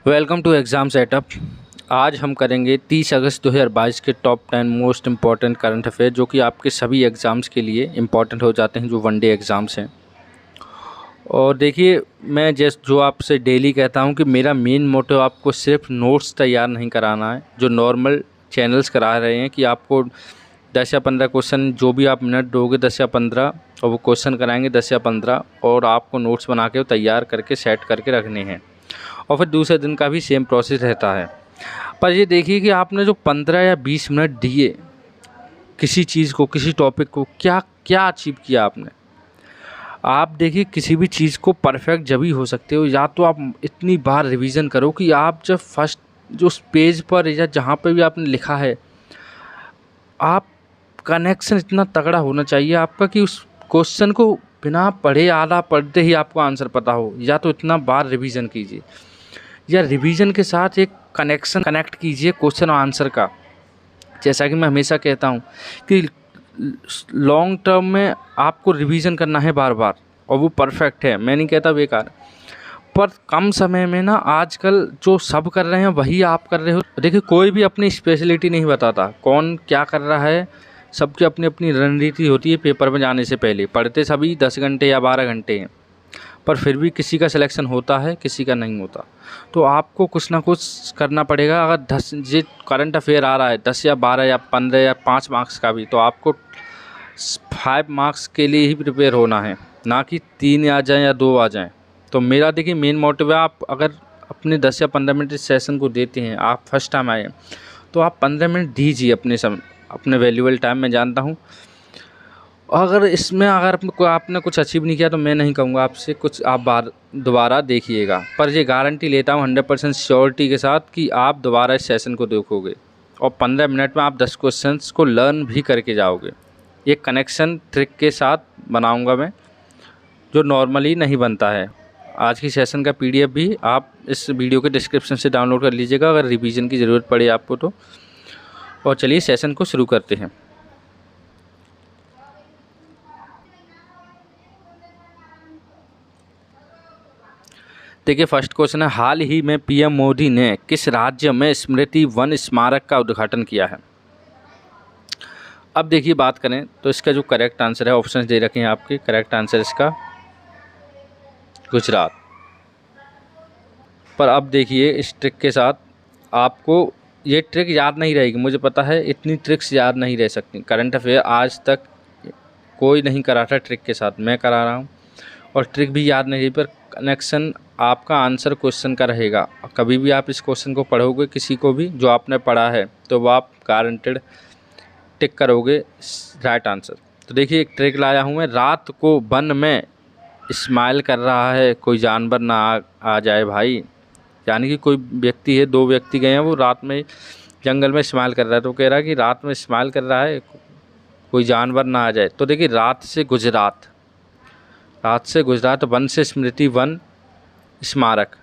Welcome to exam setup. आज हम करेंगे 30 अगस्त 2022 के top 10 most important current affair जो कि आपके सभी एग्ज़ाम्स के लिए इम्पॉर्टेंट हो जाते हैं, जो वनडे एग्ज़ाम्स हैं। और देखिए, मैं जो आपसे डेली कहता हूं कि मेरा मेन मोटिव आपको सिर्फ नोट्स तैयार नहीं कराना है, जो नॉर्मल चैनल्स करा रहे हैं कि आपको 10 या 15 क्वेश्चन, जो भी आप मिनट दोगे 10 या 15, और वो क्वेश्चन कराएंगे 10 या 15, और आपको नोट्स बना के तैयार करके सेट करके रखने हैं। और फिर दूसरे दिन का भी सेम प्रोसेस रहता है। पर ये देखिए कि आपने जो 15 या 20 मिनट दिए किसी चीज़ को, किसी टॉपिक को, क्या क्या अचीव किया आपने। आप देखिए, किसी भी चीज़ को परफेक्ट जब ही हो सकते हो या तो आप इतनी बार रिवीजन करो कि आप जब फर्स्ट जो पेज पर या जहाँ पर भी आपने लिखा है, आप कनेक्शन इतना तगड़ा होना चाहिए आपका कि उस क्वेश्चन को बिना पढ़े आधा पढ़ते ही आपको आंसर पता हो। या तो इतना बार रिवीजन कीजिए, या रिवीजन के साथ एक कनेक्शन कनेक्ट कीजिए क्वेश्चन और आंसर का। जैसा कि मैं हमेशा कहता हूँ कि लॉन्ग टर्म में आपको रिवीजन करना है बार बार, और वो परफेक्ट है, मैं नहीं कहता बेकार। पर कम समय में ना आजकल जो सब कर रहे हैं वही आप कर रहे हो। देखिए, कोई भी अपनी स्पेशलिटी नहीं बताता, कौन क्या कर रहा है, सबकी अपनी अपनी रणनीति होती है। पेपर में जाने से पहले पढ़ते सभी 10 घंटे या 12 घंटे हैं, पर फिर भी किसी का सिलेक्शन होता है, किसी का नहीं होता। तो आपको कुछ ना कुछ करना पड़ेगा। अगर 10 जे करंट अफेयर आ रहा है, 10 या 12 या 15 या 5 मार्क्स का भी, तो आपको 5 मार्क्स के लिए ही प्रिपेयर होना है, ना कि 3 आ जाएं या 2 आ जाएं। तो मेरा देखिए मेन मोटिव है, आप अगर अपने 10 या 15 मिनट इस सेशन को देते हैं, आप फर्स्ट टाइम आए, तो आप 15 मिनट दीजिए अपने वैल्यूबल टाइम। मैं जानता हूँ अगर इसमें आपने कुछ अचीव नहीं किया तो मैं नहीं कहूँगा आपसे कुछ, आप दोबारा देखिएगा। पर ये गारंटी लेता हूँ 100% श्योरिटी के साथ कि आप दोबारा इस सेशन को देखोगे और 15 मिनट में आप 10 क्वेश्चंस को लर्न भी करके जाओगे। ये कनेक्शन ट्रिक के साथ बनाऊँगा मैं, जो नॉर्मली नहीं बनता है। आज की सेशन का PDF भी आप इस वीडियो के डिस्क्रिप्शन से डाउनलोड कर लीजिएगा अगर रिवीजन की ज़रूरत पड़े आपको तो। और चलिए सेशन को शुरू करते हैं। देखिए, फर्स्ट क्वेश्चन है, हाल ही में PM मोदी ने किस राज्य में स्मृति वन स्मारक का उद्घाटन किया है। अब देखिए, बात करें तो इसका जो करेक्ट आंसर है, ऑप्शंस दे रखे हैं आपके, करेक्ट आंसर इसका गुजरात। पर अब देखिए, इस ट्रिक के साथ आपको ये ट्रिक याद नहीं रहेगी, मुझे पता है इतनी ट्रिक्स याद नहीं रह सकती। करंट अफेयर आज तक कोई नहीं करा था ट्रिक के साथ, मैं करा रहा हूँ, और ट्रिक भी याद नहीं रही। पर कनेक्शन आपका आंसर क्वेश्चन का रहेगा। कभी भी आप इस क्वेश्चन को पढ़ोगे, किसी को भी जो आपने पढ़ा है, तो वो आप गारंटेड टिक करोगे राइट आंसर। तो देखिए, एक ट्रिक लाया हूँ मैं, रात को वन में स्माइल कर रहा है, कोई जानवर ना आ जाए भाई। यानी कि कोई व्यक्ति है, 2 व्यक्ति गए हैं, वो रात में जंगल में स्माइल कर रहा है, तो कह रहा है कि रात में स्माइल कर रहा है, कोई जानवर ना आ जाए। तो देखिए, रात से गुजरात, वन से स्मृति वन स्मारक,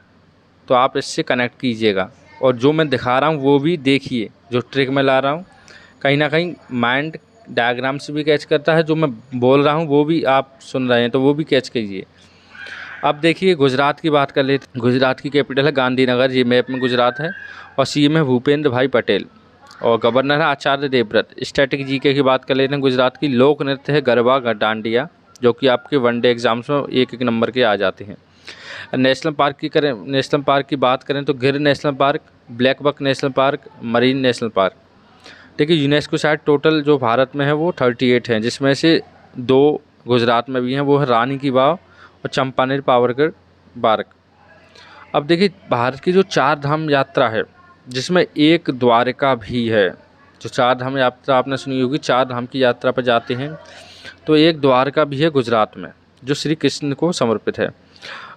तो आप इससे कनेक्ट कीजिएगा। और जो मैं दिखा रहा हूँ वो भी देखिए, जो ट्रिक मैं ला रहा हूँ कहीं ना कहीं माइंड डायग्राम से भी कैच करता है, जो मैं बोल रहा हूँ वो भी आप सुन रहे हैं तो वो भी कैच कीजिए। अब देखिए, गुजरात की बात कर लेते हैं। गुजरात की कैपिटल है गांधीनगर, ये मैप में गुजरात है, और CM है भूपेंद्र भाई पटेल, और गवर्नर है आचार्य देवव्रत। स्टैटिक GK की बात कर लेते हैं गुजरात की। लोक नृत्य है गरबा डांडिया, जो कि आपके वनडे एग्जाम्स में 1-1 नंबर के आ जाते हैं। नेशनल पार्क की बात करें तो Gir national park, black buck national park, marine national park. देखिए, यूनेस्को साइट टोटल जो भारत में है वो 38 हैं, जिसमें से 2 गुजरात में भी हैं, वो है रानी की वाव और चंपानेर पावरगढ़ पार्क। अब देखिए, भारत की जो 4 धाम यात्रा है, जिसमें एक द्वारका भी है। जो 4 धाम यात्रा आपने सुनी होगी, 4 धाम की यात्रा पर जाते हैं, तो एक द्वारका भी है गुजरात में, जो श्री कृष्ण को समर्पित है।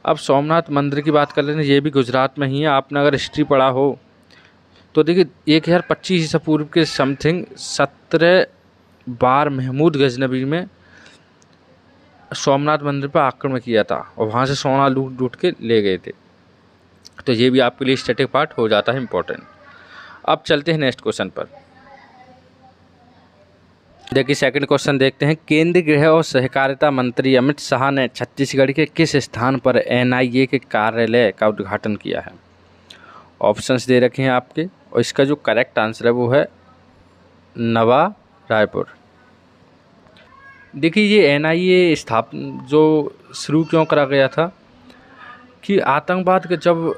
अब सोमनाथ मंदिर की बात कर लेते हैं, ये भी गुजरात में ही है। आपने अगर हिस्ट्री पढ़ा हो तो देखिए, 1025 ईसा पूर्व के समथिंग 17 बार महमूद गजनबी में सोमनाथ मंदिर पर आक्रमण किया था, और वहाँ से सोना लूट के ले गए थे। तो ये भी आपके लिए स्टैटिक पार्ट हो जाता है इम्पोर्टेंट। अब चलते हैं नेक्स्ट क्वेश्चन पर। देखिए, सेकंड क्वेश्चन देखते हैं। केंद्रीय गृह और सहकारिता मंत्री अमित शाह ने छत्तीसगढ़ के किस स्थान पर NIA के कार्यालय का उद्घाटन किया है। ऑप्शंस दे रखे हैं आपके, और इसका जो करेक्ट आंसर है वो है नवा रायपुर। देखिए ये एनआईए जो शुरू क्यों करा गया था कि आतंकवाद के जब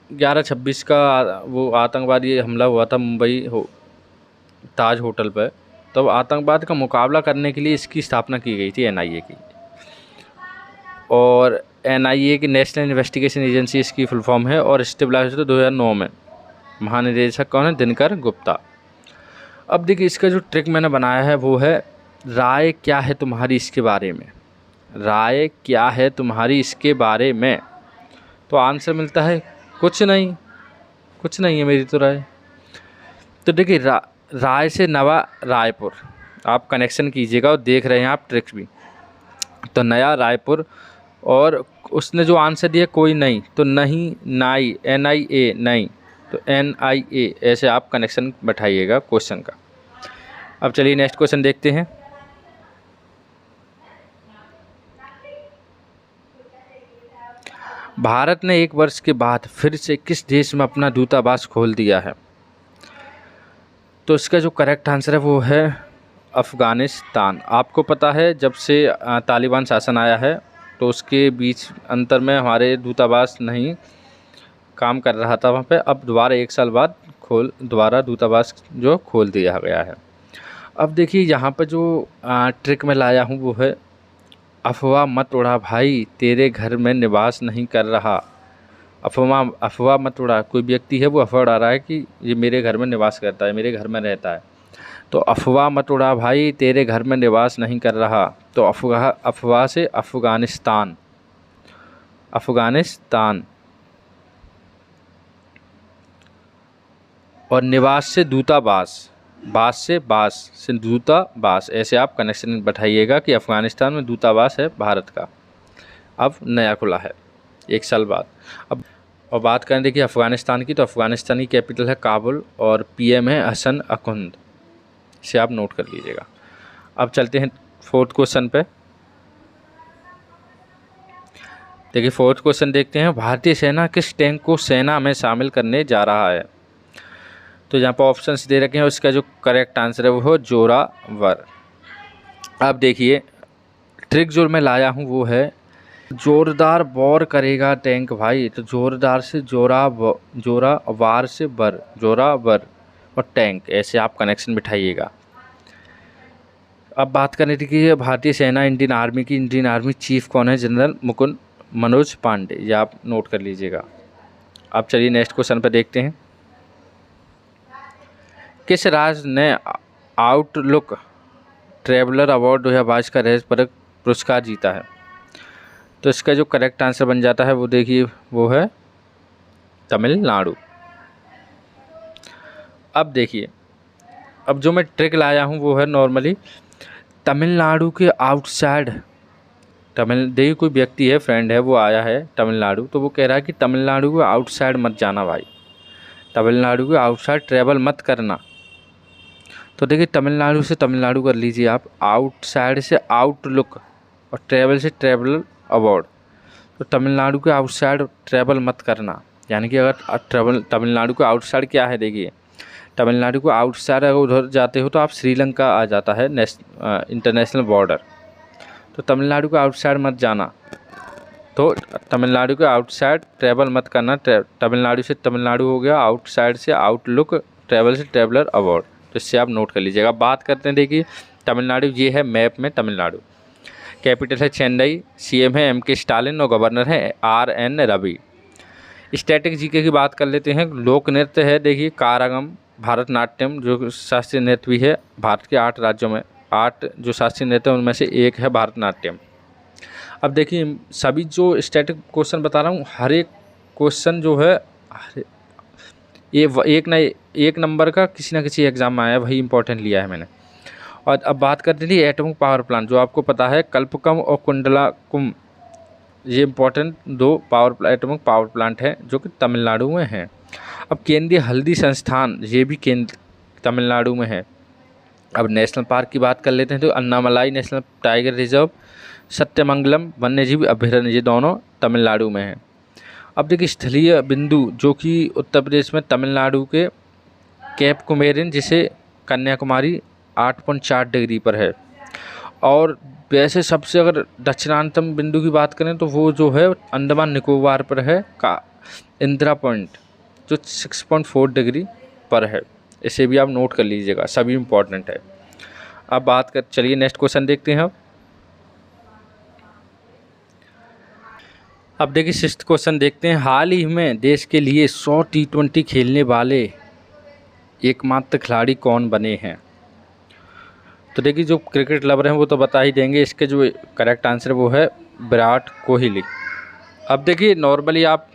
11/26 का वो आतंकवादी हमला हुआ था मुंबई ताज होटल पर, तब आतंकवाद का मुकाबला करने के लिए इसकी स्थापना की गई थी एनआईए की। और एनआईए की नेशनल इन्वेस्टिगेशन एजेंसी इसकी फुल फॉर्म है, और स्टेबलाइज हुआ 2009 में। महानिदेशक कौन है? दिनकर गुप्ता। अब देखिए इसका जो ट्रिक मैंने बनाया है वो है राय क्या है तुम्हारी इसके बारे में, राय क्या है तुम्हारी इसके बारे में। तो आंसर मिलता है कुछ नहीं, कुछ नहीं है मेरी तो राय। तो देखिए राय से नवा रायपुर आप कनेक्शन कीजिएगा, और देख रहे हैं आप ट्रिक्स भी। तो नया रायपुर, और उसने जो आंसर दिया कोई नहीं, तो नहीं नाई NIA नहीं, तो NIA ऐसे आप कनेक्शन बैठाइएगा क्वेश्चन का। अब चलिए नेक्स्ट क्वेश्चन देखते हैं। भारत ने 1 वर्ष के बाद फिर से किस देश में अपना दूतावास खोल दिया है? तो इसका जो करेक्ट आंसर है वो है अफ़गानिस्तान। आपको पता है जब से तालिबान शासन आया है तो उसके बीच अंतर में हमारे दूतावास नहीं काम कर रहा था वहाँ पे, अब दोबारा 1 साल बाद दोबारा दूतावास जो खोल दिया गया है। अब देखिए यहाँ पर जो ट्रिक मैं लाया हूँ वो है अफवाह मत उड़ा भाई, तेरे घर में निवास नहीं कर रहा। अफवाह मत उड़ा, कोई व्यक्ति है वो अफवाह उड़ा रहा है कि ये मेरे घर में निवास करता है, मेरे घर में रहता है, तो अफवाह मत उड़ा भाई, तेरे घर में निवास नहीं कर रहा। तो अफवाह से अफ़गानिस्तान, अफ़गानिस्तान, और निवास से दूतावास, बास से दूतावास, ऐसे आप कनेक्शन बैठाइएगा कि अफ़गानिस्तान में दूतावास है भारत का, अब नया खुला है 1 साल बाद। अब और बात करें देखिए अफ़गानिस्तान की, तो अफ़गानिस्तान की कैपिटल है काबुल और PM है हसन अखुंद, इसे आप नोट कर लीजिएगा। अब चलते हैं 4th क्वेश्चन पे। देखिए 4th क्वेश्चन देखते हैं, भारतीय सेना किस टैंक को सेना में शामिल करने जा रहा है? तो यहाँ पर ऑप्शंस दे रखे हैं, उसका जो करेक्ट आंसर है वो है जोरावर। अब देखिए ट्रिक जो मैं लाया हूँ वो है जोरदार वॉर करेगा टैंक भाई, तो जोरदार से जोरावार से जोरावर और टैंक, ऐसे आप कनेक्शन बिठाइएगा। अब बात करने की भारतीय सेना इंडियन आर्मी की, इंडियन आर्मी चीफ कौन है? जनरल मुकुंद मनोज पांडे, ये आप नोट कर लीजिएगा। अब चलिए नेक्स्ट क्वेश्चन पर देखते हैं। किस राज्य ने आउटलुक ट्रैवलर अवार्ड 2022 का रहस्य परक पुरस्कार जीता है? तो इसका जो करेक्ट आंसर बन जाता है वो देखिए वो है तमिलनाडु। अब देखिए अब जो मैं ट्रिक लाया हूँ वो है नॉर्मली तमिलनाडु के आउटसाइड, देखिए कोई व्यक्ति है, फ्रेंड है, वो आया है तमिलनाडु, तो वो कह रहा है कि तमिलनाडु के आउटसाइड मत जाना भाई, तमिलनाडु के आउटसाइड ट्रैवल मत करना। तो देखिए तमिलनाडु से तमिलनाडु कर लीजिए आप, आउटसाइड से आउटलुक, और ट्रैवल से ट्रैवल अवार्ड। तो तमिलनाडु के आउटसाइड ट्रैवल मत करना, यानी कि अगर तमिलनाडु के आउटसाइड क्या है, देखिए तमिलनाडु को आउटसाइड अगर उधर जाते हो तो आप श्रीलंका आ जाता है इंटरनेशनल बॉर्डर, तो तमिलनाडु के आउटसाइड मत जाना। तो तमिलनाडु के आउटसाइड ट्रैवल मत करना, तमिलनाडु से तमिलनाडु हो गया, आउटसाइड से आउटलुक, ट्रैवल से ट्रैवलर अवार्ड, तो इससे आप नोट कर लीजिएगा। बात करते हैं देखिए तमिलनाडु, ये है मैप में तमिलनाडु, कैपिटल है चेन्नई, CM है MK स्टालिन और गवर्नर है RN रवि। स्टैटिक जीके की बात कर लेते हैं। लोक नृत्य है देखिए कारंगम, भारतनाट्यम जो शास्त्रीय नृत्य भी है, भारत के 8 राज्यों में 8 जो शास्त्रीय नृत्य उनमें से एक है भारतनाट्यम। अब देखिए सभी जो स्टैटिक क्वेश्चन बता रहा हूँ, हर एक क्वेश्चन जो है ये एक नंबर का किसी न किसी एग्जाम में आया, वही इंपॉर्टेंट लिया है मैंने। और अब बात करते थे एटॉमिक पावर प्लांट, जो आपको पता है कल्पकम और कुंडलाकुम, ये इंपॉर्टेंट 2 एटॉमिक पावर प्लांट हैं जो कि तमिलनाडु में हैं। अब केंद्रीय हल्दी संस्थान, ये भी तमिलनाडु में है। अब नेशनल पार्क की बात कर लेते हैं, तो Annamalai national tiger reserve, Sathyamangalam वन्यजीव अभयारण्य, ये दोनों तमिलनाडु में हैं। अब देखिए स्थलीय बिंदु जो कि उत्तर प्रदेश में तमिलनाडु के कैप कुमेरिन जिसे कन्याकुमारी 8.4 डिग्री पर है। और वैसे सबसे अगर दक्षिणांतम बिंदु की बात करें तो वो जो है अंडमान निकोबार पर है का इंदिरा पॉइंट जो 6.4 डिग्री पर है। इसे भी आप नोट कर लीजिएगा, सभी इम्पोर्टेंट है। अब बात कर चलिए नेक्स्ट क्वेश्चन देखते हैं। अब देखिए सिक्स्थ क्वेश्चन देखते हैं। हाल ही में देश के लिए 100 T20 खेलने वाले एकमात्र खिलाड़ी कौन बने हैं? तो देखिए जो क्रिकेट लवर हैं वो तो बता ही देंगे। इसके जो करेक्ट आंसर वो है विराट कोहली। अब देखिए नॉर्मली आप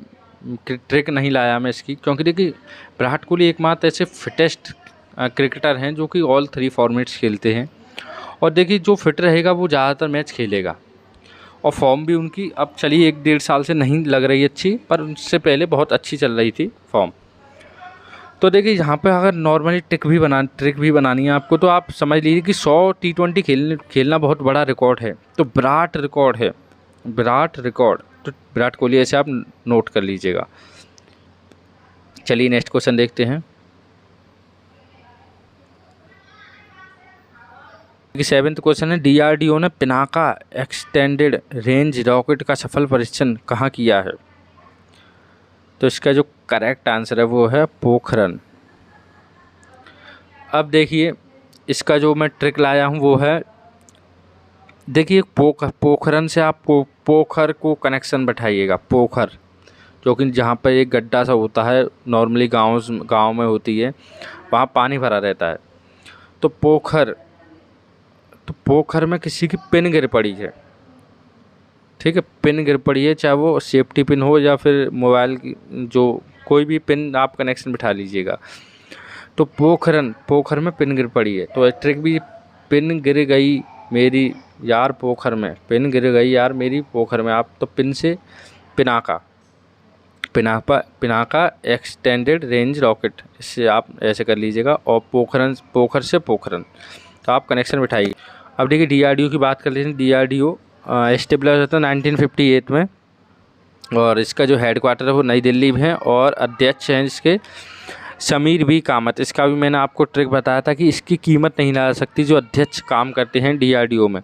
ट्रिक नहीं लाया मैं इसकी, क्योंकि देखिए विराट कोहली एकमात्र ऐसे फिटेस्ट क्रिकेटर हैं जो कि ऑल 3 फॉर्मेट्स खेलते हैं। और देखिए जो फिट रहेगा वो ज़्यादातर मैच खेलेगा। और फॉर्म भी उनकी अब चलिए 1-1.5 साल से नहीं लग रही अच्छी, पर उससे पहले बहुत अच्छी चल रही थी फॉर्म। तो देखिए यहाँ पे अगर नॉर्मली ट्रिक भी बनानी है आपको, तो आप समझ लीजिए कि 100 T20 खेलना बहुत बड़ा रिकॉर्ड है। तो विराट रिकॉर्ड तो विराट कोहली ऐसे आप नोट कर लीजिएगा। चलिए नेक्स्ट क्वेश्चन देखते हैं कि 7th क्वेश्चन है। DRDO ने पिनाका एक्सटेंडेड रेंज रॉकेट का सफल परीक्षण कहाँ किया है? तो इसका जो करेक्ट आंसर है वो है पोखरन। अब देखिए इसका जो मैं ट्रिक लाया हूँ वो है, देखिए पोखरन से आप पोखर को कनेक्शन बैठाइएगा। पोखर जो कि जहाँ पर एक गड्ढा सा होता है, नॉर्मली गाँव में होती है, वहाँ पानी भरा रहता है। तो पोखर में किसी की पिन गिर पड़ी है, ठीक है, पिन गिर पड़ी है, चाहे वो सेफ्टी पिन हो या फिर मोबाइल की जो कोई भी पिन आप कनेक्शन बिठा लीजिएगा। तो पोखर में पिन गिर पड़ी है। तो ट्रिक भी, पिन गिर गई मेरी यार पोखर में, पिन गिर गई यार मेरी पोखर में। आप तो पिन से पिनाका एक्सटेंडेड रेंज रॉकेट, इससे आप ऐसे कर लीजिएगा। और पोखर से पोखरन, तो आप कनेक्शन बिठाइए। अब देखिए DRDO की बात कर लेते हैं। DRDO एस्टेब्लिश होता है 1958 में, और इसका जो हेडक्वार्टर है वो नई दिल्ली में है, और अध्यक्ष हैं इसके समीर बी कामत। इसका भी मैंने आपको ट्रिक बताया था कि इसकी कीमत नहीं लगा सकती। जो अध्यक्ष काम करते हैं DRDO में,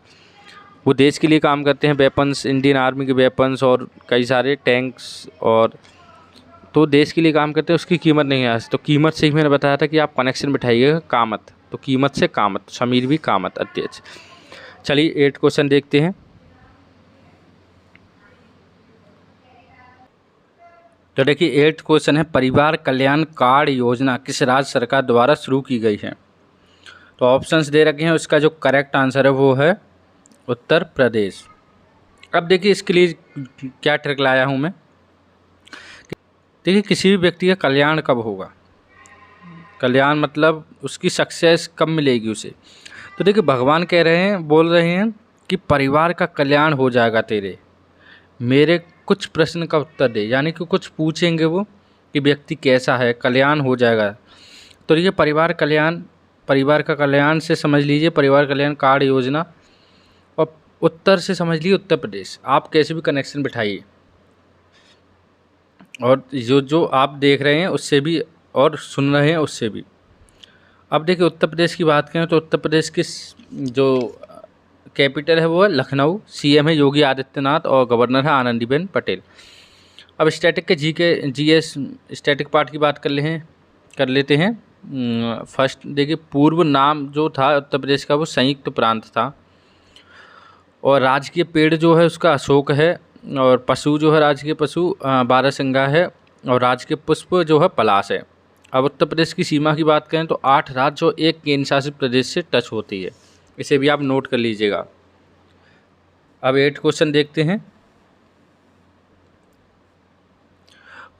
वो देश के लिए काम करते हैं, वेपन्स, इंडियन आर्मी के वेपन्स और कई सारे टैंक्स, और तो देश के लिए काम करते हैं, उसकी कीमत नहीं आ सकती। तो कीमत से ही मैंने बताया था कि आप कनेक्शन बिठाइएगा कामत, तो कीमत से कामत, समीर बी कामत अध्यक्ष। चलिए 8 क्वेश्चन देखते हैं। तो देखिए 8th क्वेश्चन है, परिवार कल्याण कार्ड योजना किस राज्य सरकार द्वारा शुरू की गई है? तो ऑप्शंस दे रखे हैं, उसका जो करेक्ट आंसर है वो है उत्तर प्रदेश। अब देखिए इसके लिए क्या ट्रिक लाया हूँ मैं। देखिए किसी भी व्यक्ति का कल्याण कब होगा, कल्याण मतलब उसकी सक्सेस कब मिलेगी उसे। तो देखिए भगवान बोल रहे हैं कि परिवार का कल्याण हो जाएगा तेरे, मेरे कुछ प्रश्न का उत्तर दे, यानी कि कुछ पूछेंगे वो कि व्यक्ति कैसा है, कल्याण हो जाएगा। तो ये परिवार का कल्याण से समझ लीजिए परिवार कल्याण कार्ड योजना, और उत्तर से समझ लीजिए उत्तर प्रदेश। आप कैसे भी कनेक्शन बिठाइए, और जो आप देख रहे हैं उससे भी और सुन रहे हैं उससे भी। अब देखिए उत्तर प्रदेश की बात करें तो उत्तर प्रदेश की जो कैपिटल है वो है लखनऊ, CM है योगी आदित्यनाथ, और गवर्नर है आनंदीबेन पटेल। अब स्टैटिक के GS स्टैटिक पार्ट की बात कर लेते हैं। फर्स्ट देखिए पूर्व नाम जो था उत्तर प्रदेश का वो संयुक्त प्रांत था, और राजकीय पेड़ जो है उसका अशोक है, और पशु जो है राजकीय पशु बारहसिंगा है, और राजकीय पुष्प जो है पलाश है। अब उत्तर प्रदेश की सीमा की बात करें तो 8 राज्य और 1 केंद्र शासित प्रदेश से टच होती है, इसे भी आप नोट कर लीजिएगा। अब 8 क्वेश्चन देखते हैं।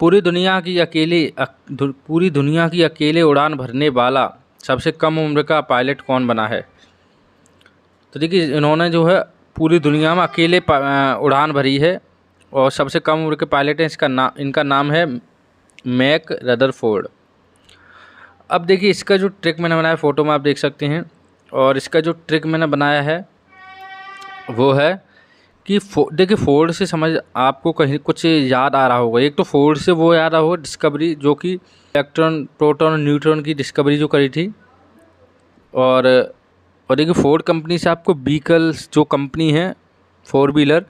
पूरी दुनिया की अकेले उड़ान भरने वाला सबसे कम उम्र का पायलट कौन बना है? तो देखिए इन्होंने जो है पूरी दुनिया में अकेले उड़ान भरी है, और सबसे कम उम्र के पायलट हैं। इनका नाम है मैक रदरफोर्ड। अब देखिए इसका जो ट्रिक मैंने बनाया फ़ोटो में आप देख सकते हैं, और इसका जो ट्रिक मैंने बनाया है वो है कि देखिए फोर्ड से समझ आपको कहीं कुछ याद आ रहा होगा। एक तो फोर्ड से वो याद आ होगा डिस्कवरी, जो कि इलेक्ट्रॉन प्रोटॉन और न्यूट्रॉन की डिस्कवरी जो करी थी। और देखिए फोर्ड कंपनी से आपको व्हीकल्स जो कंपनी है फोर व्हीलर,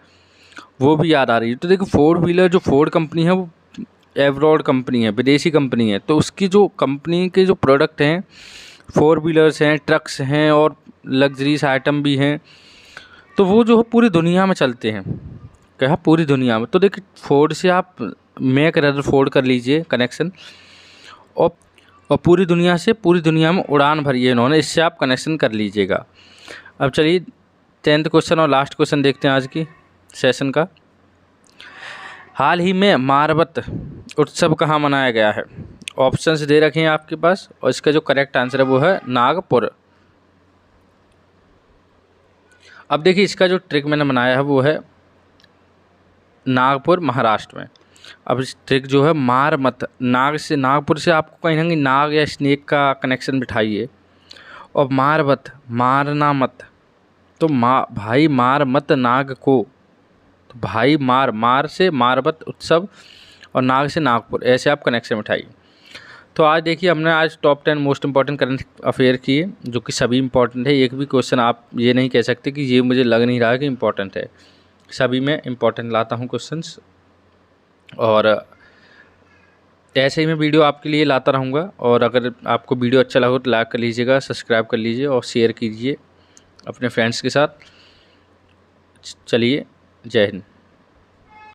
वो भी याद आ रही है। तो देखिए फोर व्हीलर जो फोर्ड कंपनी है वो एब्रॉड कंपनी है, विदेशी कंपनी है। तो उसकी जो कंपनी के जो प्रोडक्ट हैं, फोर व्हीलर्स हैं, ट्रक्स हैं और लग्जरीज आइटम भी हैं, तो वो जो है पूरी दुनिया में चलते हैं। क्या पूरी दुनिया में। तो देखिए फोर्ड से आप मैक रदरफोर्ड कर लीजिए कनेक्शन, और पूरी दुनिया में उड़ान भरी है इन्होंने, इससे आप कनेक्शन कर लीजिएगा। अब चलिए 10th क्वेश्चन और लास्ट क्वेश्चन देखते हैं आज की सेशन का। हाल ही में मारबत उत्सव कहाँ मनाया गया है? ऑप्शंस दे रखे हैं आपके पास, और इसका जो करेक्ट आंसर है वो है नागपुर। अब देखिए इसका जो ट्रिक मैंने बनाया है वो है नागपुर, महाराष्ट्र में। अब इस ट्रिक जो है मार मत, नागपुर से आपको कहीं ना कहीं नाग या स्नेक का कनेक्शन बिठाइए, और मार मत, मारना मत, तो भाई मार मत नाग को, तो भाई मार से मारबत उत्सव और नाग से नागपुर, ऐसे आप कनेक्शन बिठाइए। तो आज देखिए हमने आज top 10 most important current affair किए, जो कि सभी इंपॉर्टेंट है। एक भी क्वेश्चन आप ये नहीं कह सकते कि ये मुझे लग नहीं रहा कि इंपॉर्टेंट है, सभी में इंपॉर्टेंट लाता हूँ क्वेश्चंस। और ऐसे ही मैं वीडियो आपके लिए लाता रहूँगा। और अगर आपको वीडियो अच्छा लगा तो लाइक कर लीजिएगा, सब्सक्राइब कर लीजिए और शेयर कीजिए अपने फ्रेंड्स के साथ। चलिए, जय हिंद।